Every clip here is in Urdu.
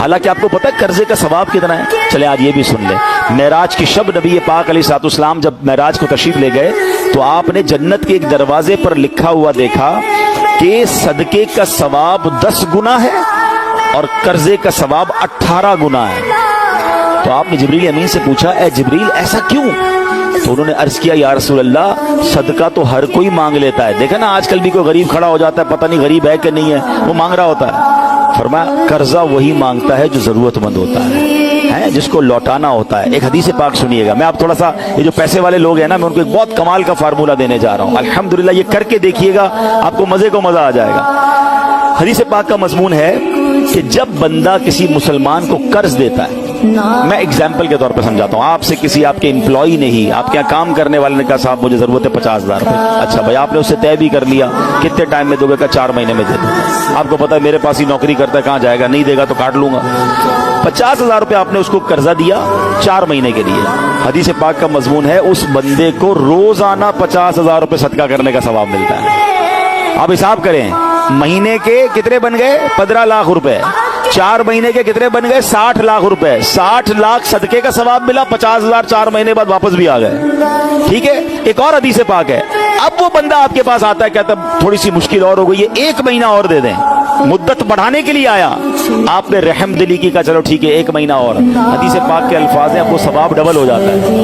حالانکہ آپ کو پتہ ہے قرضے کا ثواب کتنا ہے؟ چلے آج یہ بھی سن لیں. معراج کی شب نبی پاک علیہ الصلوۃ والسلام جب معراج کو تشریف لے گئے تو آپ نے جنت کے ایک دروازے پر لکھا ہوا دیکھا کہ صدقے کا ثواب 10 گنا ہے اور قرضے کا ثواب 18 گنا ہے. تو آپ نے جبریل امین سے پوچھا اے جبریل ایسا کیوں؟ تو انہوں نے عرض کیا یا رسول اللہ صدقہ تو ہر کوئی مانگ لیتا ہے. دیکھا نا آج کل بھی کوئی غریب کھڑا ہو جاتا ہے، پتہ نہیں غریب ہے کہ نہیں ہے، وہ مانگ رہا ہوتا ہے. فرمایا قرضہ وہی مانگتا ہے جو ضرورت مند ہوتا ہے، جس کو لوٹانا ہوتا ہے. ایک حدیث پاک سنیے گا. میں آپ تھوڑا سا یہ جو پیسے والے لوگ ہیں نا، میں ان کو ایک بہت کمال کا فارمولہ دینے جا رہا ہوں. الحمدللہ یہ کر کے دیکھیے گا، آپ کو مزے کو مزہ آ جائے گا. حدیث پاک کا مضمون ہے کہ جب بندہ کسی مسلمان کو قرض دیتا ہے، میں اگزامپل کے طور پہ سمجھاتا ہوں، آپ سے کسی آپ کے امپلائی نے ہی، آپ کے یہاں کام کرنے والے نے کہا صاحب مجھے ضرورت ہے 50,000 روپے. اچھا بھائی آپ نے اس سے طے بھی کر لیا کتنے ٹائم میں دو گے؟ 4 مہینے میں دے دوں. آپ کو پتا ہے میرے پاس ہی نوکری کرتا ہے، کہاں جائے گا؟ نہیں دے گا تو کاٹ لوں گا. 50,000 روپے آپ نے اس کو قرضہ دیا 4 مہینے کے لیے. حدیث پاک کا مضمون ہے اس بندے کو روزانہ 50,000 روپے صدقہ کرنے کا ثواب ملتا ہے. آپ حساب کریں مہینے کے کتنے بن گئے؟ 15 لاکھ روپے. 4 مہینے کے کتنے بن گئے؟ 60 لاکھ روپے. 60 لاکھ صدقے کا ثواب ملا، 50,000 4 مہینے بعد واپس بھی آ گئے. ٹھیک ہے. ایک اور حدیث پاک ہے، اب وہ بندہ آپ کے پاس آتا ہے کہتا ہے تھوڑی سی مشکل اور ہو گئی ہے، 1 مہینہ اور دے دیں. مدت بڑھانے کے لیے آیا، آپ نے رحم دلی کی کہا چلو ٹھیک ہے 1 مہینہ اور. حدیث پاک کے الفاظ ہیں وہ ثواب ڈبل ہو جاتا ہے.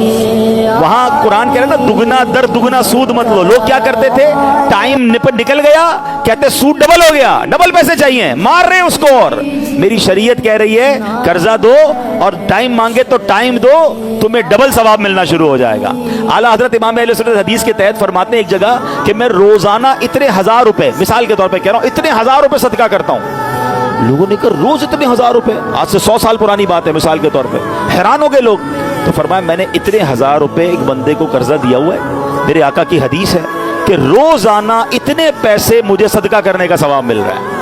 وہاں قرآن کہہ رہا تھا دگنا در دگنا سود مت لو. لوگ کیا کرتے تھے؟ ٹائم نکل گیا کہتے سود ڈبل ہو گیا، ڈبل پیسے چاہیے، مار رہے اس کو. اور میری شریعت کہہ رہی ہے قرضہ دو اور ٹائم مانگے تو ٹائم دو، تمہیں ڈبل ثواب ملنا شروع ہو جائے گا. اعلیٰ حضرت امام اہل سنت حدیث کے تحت فرماتے ہیں ایک جگہ کہ میں روزانہ اتنے 1000 روپے، مثال کے طور پہ کہہ رہا ہوں، اتنے 1000 روپے صدقہ کرتا ہوں. لوگوں نے کہا روز اتنے 1000 روپے؟ آج سے 100 سال پرانی بات ہے. مثال کے طور پہ حیران ہو گئے لوگ. تو فرمایا میں نے اتنے 1000 روپے ایک بندے کو قرضہ دیا ہوا ہے، میرے آقا کی حدیث ہے کہ روزانہ اتنے پیسے مجھے صدقہ کرنے کا ثواب مل رہا ہے.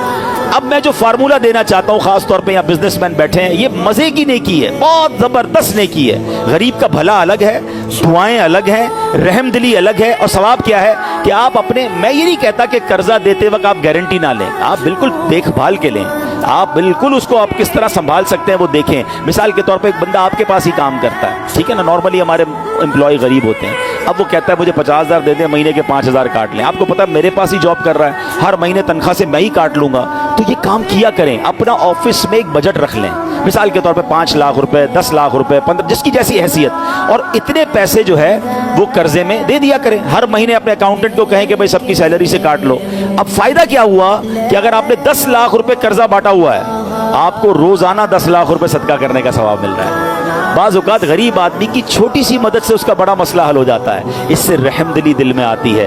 اب میں جو فارمولہ دینا چاہتا ہوں، خاص طور پہ یہاں بزنس مین بیٹھے ہیں، یہ مزے کی نیکی ہے، بہت زبردست نیکی ہے. غریب کا بھلا الگ ہے، دعائیں الگ ہیں، رحم دلی الگ ہے. اور ثواب کیا ہے کہ آپ اپنے، میں یہ نہیں کہتا کہ قرضہ دیتے وقت آپ گارنٹی نہ لیں، آپ بالکل دیکھ بھال کے لیں، آپ بالکل اس کو آپ کس طرح سنبھال سکتے ہیں وہ دیکھیں. مثال کے طور پہ ایک بندہ آپ کے پاس ہی کام کرتا ہے، ٹھیک ہے نا، نارملی ہمارے امپلائی غریب ہوتے ہیں. اب وہ کہتا ہے مجھے 50,000 دے دیں، مہینے کے 5,000 کاٹ لیں. آپ کو پتا ہے میرے پاس ہی جاب کر رہا ہے، ہر مہینے تنخواہ سے میں ہی کاٹ لوں گا. تو یہ کام کیا کریں، اپنا آفس میں ایک بجٹ رکھ لیں. مثال کے طور پہ 5 لاکھ روپے، 10 لاکھ روپے، 15، جس کی جیسی حیثیت، اور اتنے پیسے جو ہے وہ قرضے میں دے دیا کریں. ہر مہینے اپنے اکاؤنٹنٹ کو کہیں کہ بھائی سب کی سیلری سے کاٹ لو. اب فائدہ کیا ہوا کہ اگر آپ نے 10 لاکھ روپے قرضہ بانٹا ہوا ہے، آپ کو روزانہ 10 لاکھ روپے صدقہ کرنے کا ثواب مل رہا ہے. بعض اوقات غریب آدمی کی چھوٹی سی مدد سے اس کا بڑا مسئلہ حل ہو جاتا ہے. اس سے رحم دلی دل میں آتی ہے.